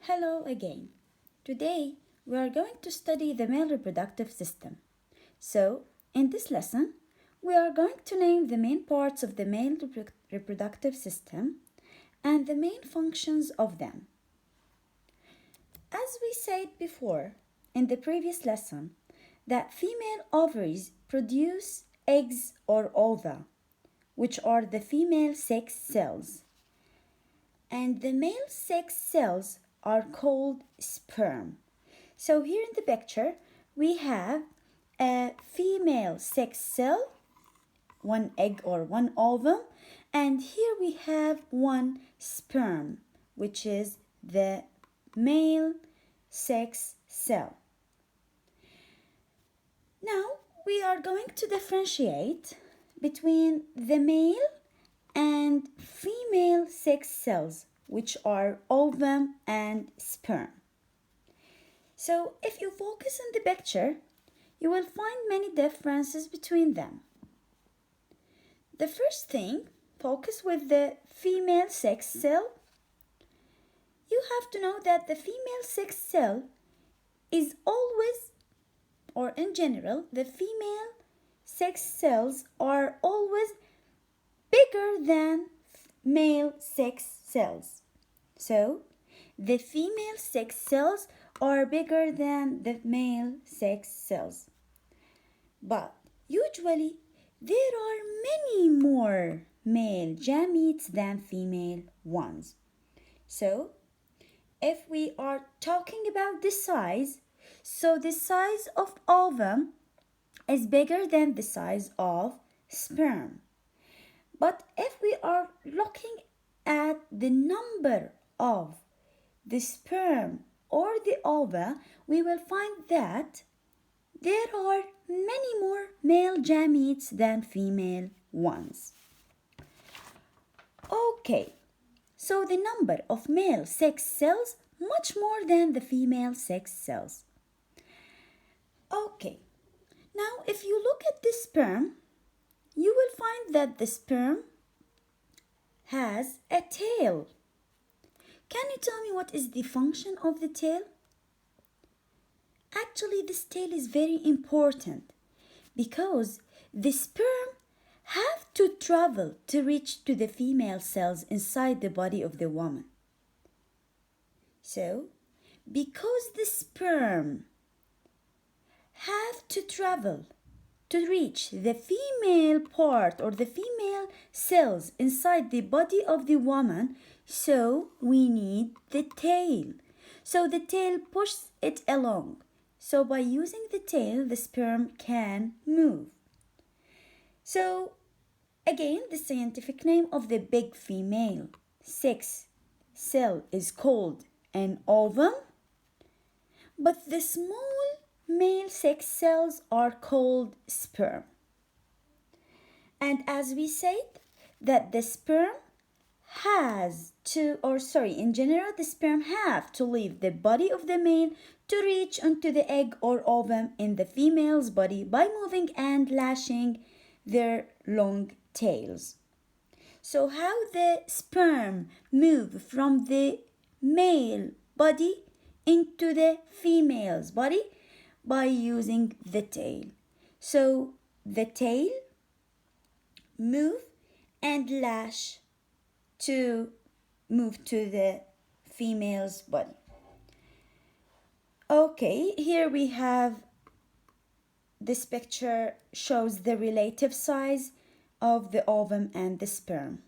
Hello again. Today we are going to study the male reproductive system. So, in this lesson, we are going to name the main parts of the male reproductive system and the main functions of them. As we said before in the previous lesson, that female ovaries produce eggs or ova, which are the female sex cells, and the male sex cells are called sperm. So here in the picture, we have a female sex cell, one egg or one ovum, and here we have one sperm, which is the male sex cell. Now we are going to differentiate between the male and female sex cells, which are ovum and sperm. So if you focus on the picture, you will find many differences between them. The first thing, focus with the female sex cell. You have to know that the female sex cell is always, or in general, the female sex cells are always bigger than male sex cells. So, the female sex cells are bigger than the male sex cells. But usually, there are many more male gametes than female ones. So, if we are talking about the size, so the size of ovum is bigger than the size of sperm. But if we are looking at the number of the sperm or the ova, we will find that there are many more male gametes than female ones. Okay, so the number of male sex cells much more than the female sex cells. Okay, now if you look at the sperm, you will find that the sperm has a tail. Can you tell me what is the function of the tail? Actually, this tail is very important because the sperm have to travel to reach to the female cells inside the body of the woman. So, because the sperm have to travel to reach the female part or the female cells inside the body of the woman, so we need the tail. So the tail pushes it along. So by using the tail, the sperm can move. So again, the scientific name of the big female sex cell is called an ovum, but the small male sex cells are called sperm. And as we said, that the sperm in general, the sperm have to leave the body of the male to reach onto the egg or ovum in the female's body by moving and lashing their long tails. So how the sperm move from the male body into the female's body? By using the tail. So the tail move and lash to move to the female's body. Okay, here we have this picture shows the relative size of the ovum and the sperm.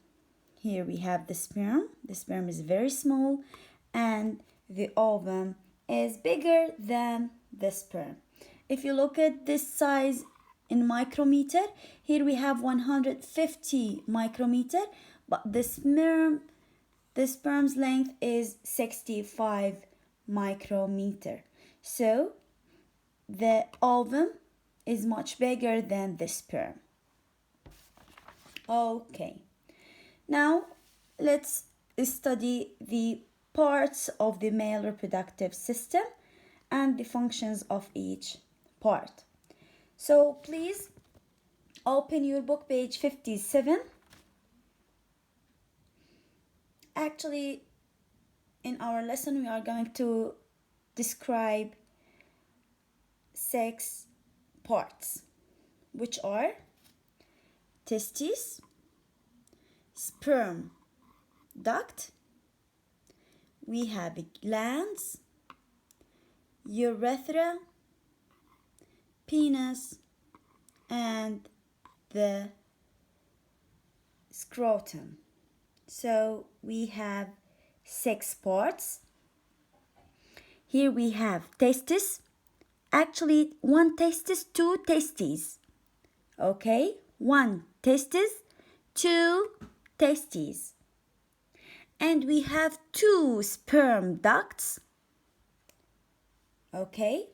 Here we have the sperm. The sperm is very small and the ovum is bigger than the sperm. If you look at this size in micrometer, here we have 150 micrometer, but the sperm's length is 65 micrometer. So the ovum is much bigger than the sperm. Okay, now let's study the parts of the male reproductive system and the functions of each part. So please open your book, page 57. Actually, in our lesson we are going to describe 6 parts, which are testes, sperm duct, we have glands, urethra, penis, and the scrotum. So we have 6 parts. Here we have testes. Actually, 1 testis, 2 testes. Okay, 1 testis, 2 testes. And we have 2 sperm ducts. Okay,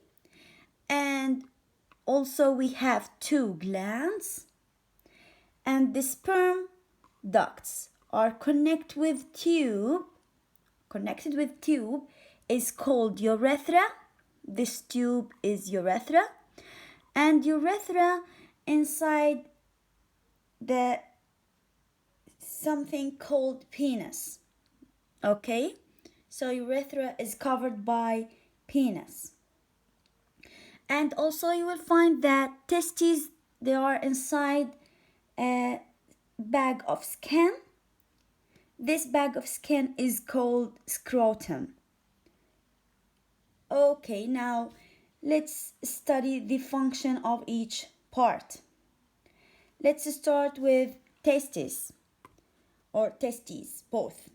and also we have 2 glands. And the sperm ducts are connected with tube is called urethra. This tube is urethra, and urethra inside the something called penis. Okay, so urethra is covered by penis. And also you will find that testes, they are inside a bag of skin. This bag of skin is called scrotum. Okay, now let's study the function of each part. Let's start with testes, or testes, both.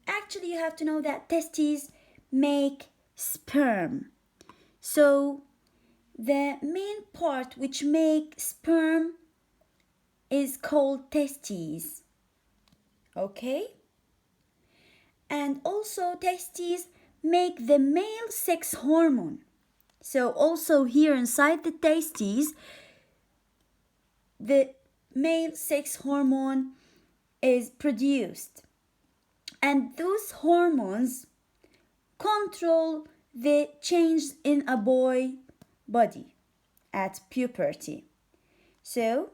Actually, you have to know that testes make sperm. So the main part which make sperm is called testes. Okay? And also testes make the male sex hormone. So also here inside the testes, the male sex hormone is produced. And those hormones control the change in a boy body at puberty. So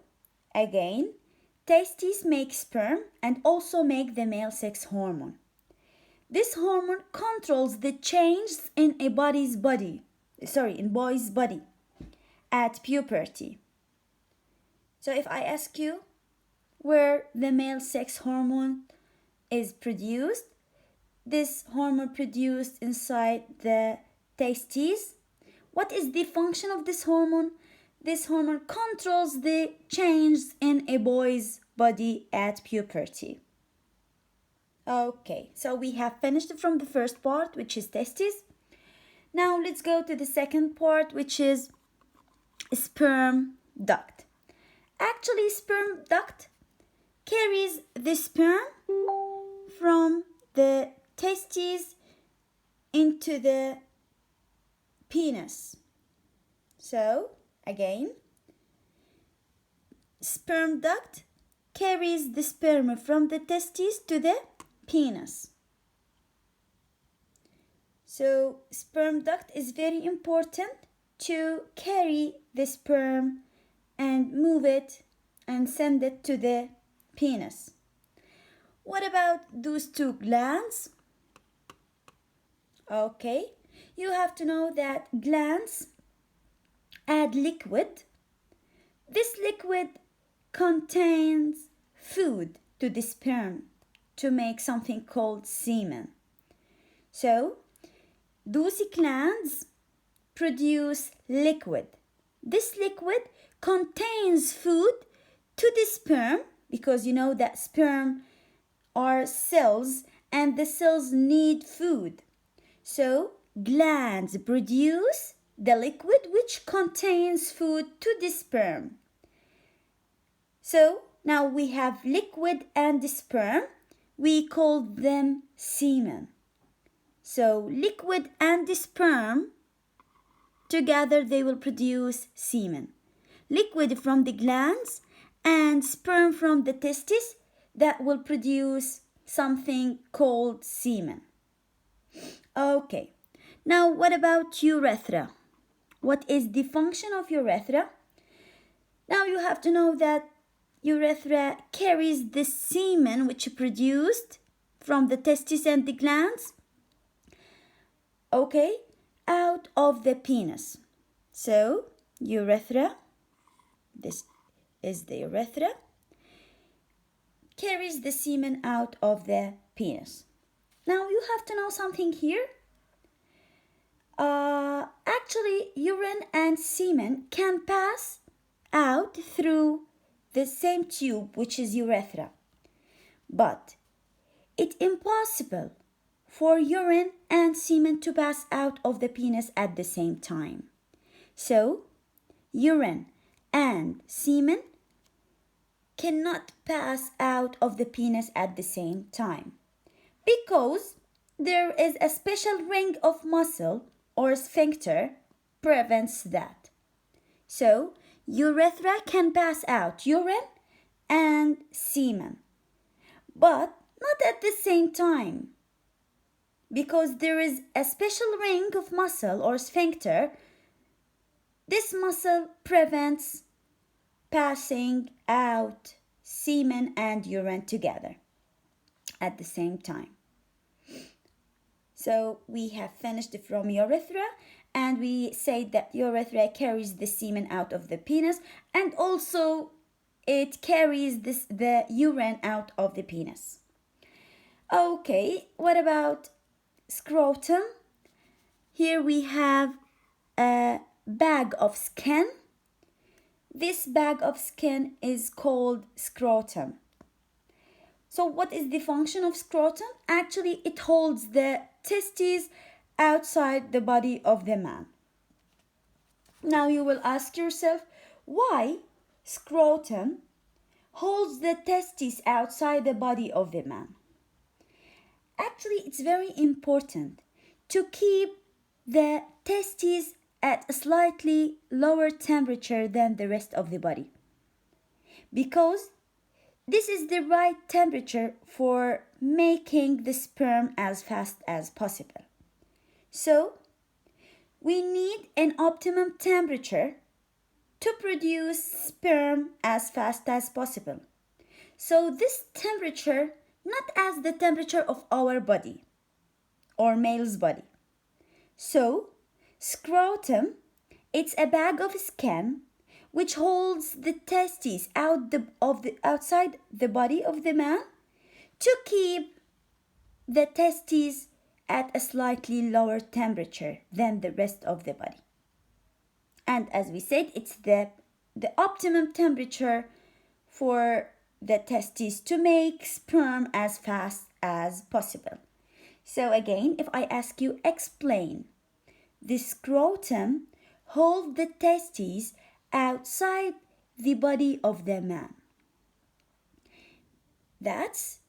again, testes make sperm and also make the male sex hormone. This hormone controls the change in a boy's body at puberty. So if I ask you where the male sex hormone is produced, this hormone produced inside the testes. What is the function of this hormone? This hormone controls the change in a boy's body at puberty. Okay, so we have finished from the first part, which is testes. Now let's go to the second part, which is sperm duct. Actually, sperm duct carries the sperm from the testes into the penis. So, again, sperm duct carries the sperm from the testes to the penis. So, sperm duct is very important to carry the sperm and move it and send it to the penis. What about those 2 glands? Okay, you have to know that glands add liquid. This liquid contains food to the sperm to make something called semen. So, those glands produce liquid. This liquid contains food to the sperm, because you know that sperm are cells and the cells need food. So glands produce the liquid which contains food to the sperm. So now we have liquid and the sperm. We call them semen. So liquid and the sperm together they will produce semen. Liquid from the glands and sperm from the testes, that will produce something called semen. Okay, now what about urethra? What is the function of urethra? Now you have to know that urethra carries the semen which is produced from the testes and the glands okay, out of the penis. So urethra, this is the urethra, carries the semen out of the penis. Now you have to know something here. Actually, urine and semen can pass out through the same tube, which is urethra. But it's impossible for urine and semen to pass out of the penis at the same time. So, urine and semen cannot pass out of the penis at the same time because there is a special ring of muscle or sphincter prevents that. So, urethra can pass out urine and semen, but not at the same time because there is a special ring of muscle or sphincter. This muscle prevents passing out semen and urine together at the same time. So we have finished from urethra, and we said that urethra carries the semen out of the penis, and also it carries the urine out of the penis. Okay, what about scrotum? Here we have a bag of skin. This bag of skin is called scrotum. So what is the function of scrotum? Actually, it holds the testes outside the body of the man. Now you will ask yourself, why scrotum holds the testes outside the body of the man? Actually, it's very important to keep the testes at a slightly lower temperature than the rest of the body, because this is the right temperature for making the sperm as fast as possible. So, we need an optimum temperature to produce sperm as fast as possible. So, this temperature, not as the temperature of our body or male's body. So, scrotum, it's a bag of skin which holds the testes outside the body of the man to keep the testes at a slightly lower temperature than the rest of the body. And as we said, it's the optimum temperature for the testes to make sperm as fast as possible. So again, if I ask you, explain. The scrotum holds the testes outside the body of the man. That's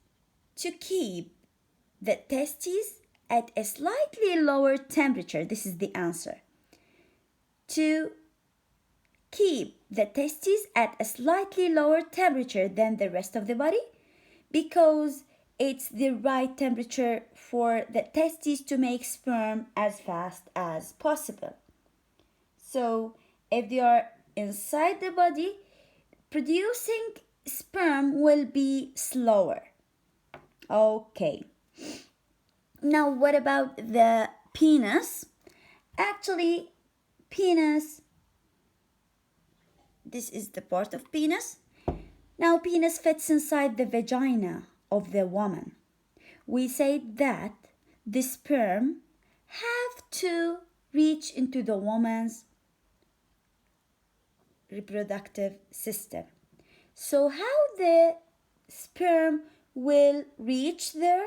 to keep the testes at a slightly lower temperature. This is the answer. To keep the testes at a slightly lower temperature than the rest of the body, because it's the right temperature for the testes to make sperm as fast as possible. So if they are inside the body, producing sperm will be slower. Okay. Now what about the penis? Actually, penis, this is the part of penis. Now penis fits inside the vagina of the woman. We said that the sperm have to reach into the woman's reproductive system. So how the sperm will reach there?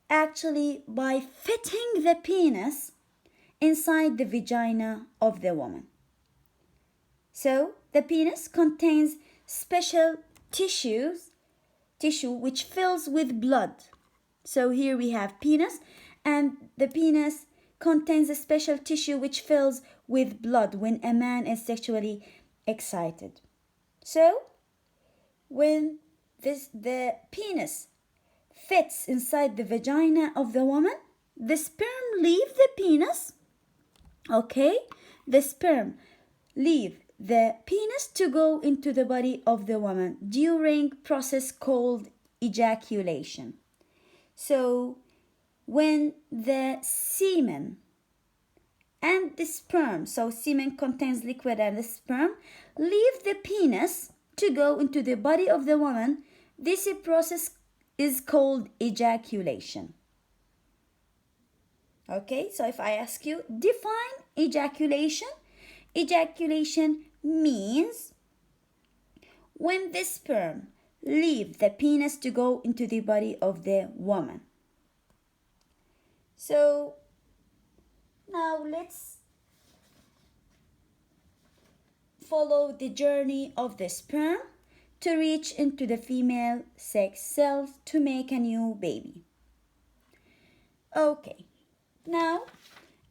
Actually, by fitting the penis inside the vagina of the woman. So the penis contains special tissue which fills with blood. So here we have penis, and the penis contains a special tissue which fills with blood when a man is sexually excited. So when the penis fits inside the vagina of the woman, the sperm leave the penis. Okay, the sperm leave the penis to go into the body of the woman during process called ejaculation. So when the semen and the sperm, so semen contains liquid and the sperm, leave the penis to go into the body of the woman. This process is called ejaculation. Okay, so if I ask you, define ejaculation. Ejaculation means when the sperm leave the penis to go into the body of the woman. So now let's follow the journey of the sperm to reach into the female sex cells to make a new baby. Okay, now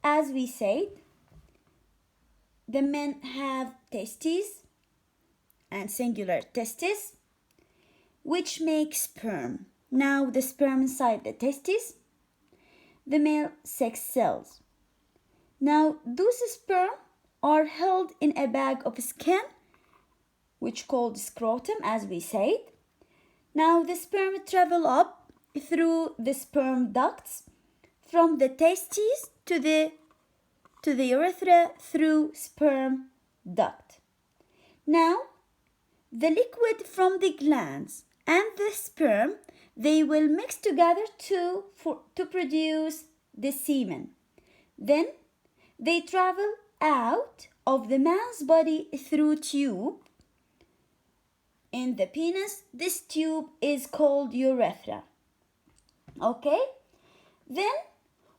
as we said, the men have testes and singular testes, which make sperm. Now the sperm inside the testes, the male sex cells. Now those sperm are held in a bag of skin, which called scrotum, as we said. Now the sperm travel up through the sperm ducts from the testes to the urethra through sperm duct. Now the liquid from the glands and the sperm, they will mix together to produce the semen. Then they travel out of the man's body through tube in the penis. This tube is called urethra. Okay? Then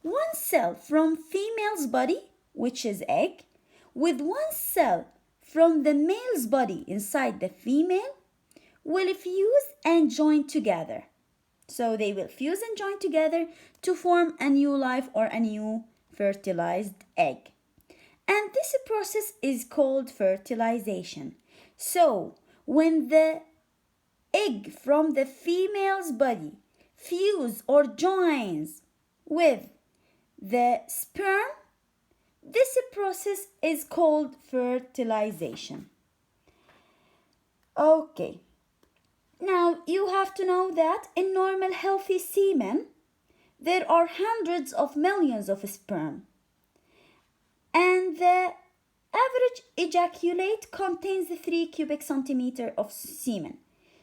one cell from female's body, which is egg, with one cell from the male's body inside the female will fuse and join together. So they will fuse and join together to form a new life or a new fertilized egg. And this process is called fertilization. So when the egg from the female's body fuse or joins with the sperm, this process is called fertilization. Okay. Now you have to know that in normal healthy semen, there are hundreds of millions of sperm. And the average ejaculate contains 3 cubic centimeter of semen.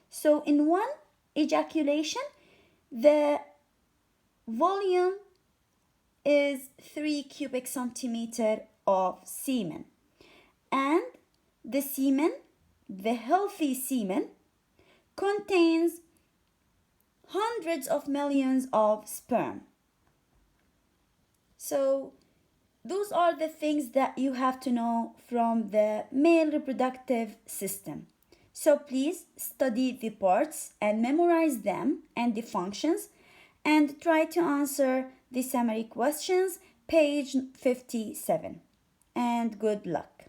So in one ejaculation, the volume is 3 cubic centimeter of semen. And the semen, the healthy semen, contains hundreds of millions of sperm. So those are the things that you have to know from the male reproductive system. So please study the parts and memorize them and the functions, and try to answer the summary questions, page 57. And good luck.